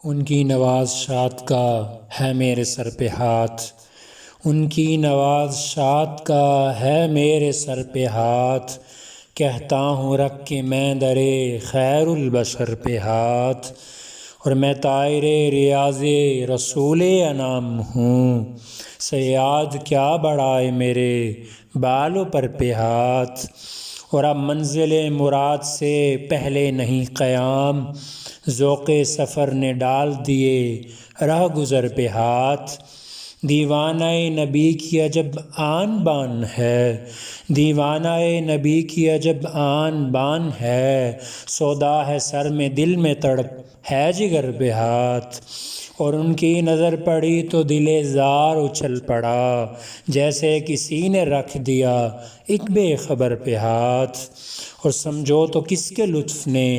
ان کی نوازشات کا ہے میرے سر پہ ہاتھ، ان کی نوازشات کا ہے میرے سر پہ ہاتھ، کہتا ہوں رکھ کے میں درے خیر البشر پہ ہاتھ، اور میں طائر ریاض رسول انام ہوں، صیاد کیا بڑھائے میرے بالوں پر پہ ہاتھ، اور اب منزل مراد سے پہلے نہیں قیام، ذوق سفر نے ڈال دیے راہ گزر پہ ہاتھ، دیوانہ نبی کی عجب آن بان ہے، دیوانہ نبی کی عجب آن بان ہے، سودا ہے سر میں دل میں تڑپ ہے جگر پہ ہاتھ، اور ان کی نظر پڑی تو دل زار اچھل پڑا، جیسے کسی نے رکھ دیا ایک بے خبر پہ ہاتھ، اور سمجھو تو کس کے لطف نے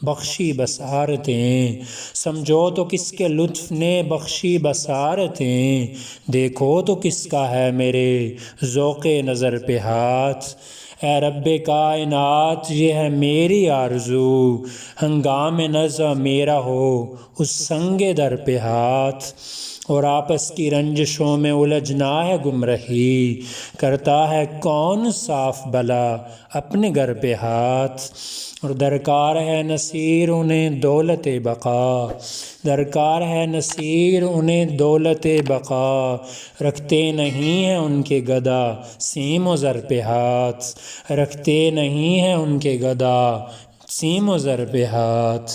بخشی بصارتیں، سمجھو تو کس کے لطف نے بخشی بصارتیں، دیکھو تو کس کا ہے میرے ذوق نظر پہ ہاتھ، اے رب کائنات یہ ہے میری آرزو، ہنگام نزع میرا ہو اس سنگ در پہ ہاتھ، اور آپس کی رنجشوں میں الجھنا ہے گمرہی، کرتا ہے کون صاف بلا اپنے گھر پہ ہاتھ، اور درکار ہے نصیر انہیں دولت بقا، درکار ہے نصیر انہیں دولت بقا، رکھتے نہیں ہیں ان کے گدا سیم و زر پہ ہاتھ، رکھتے نہیں ہیں ان کے گدا سیم و زر پہ ہاتھ۔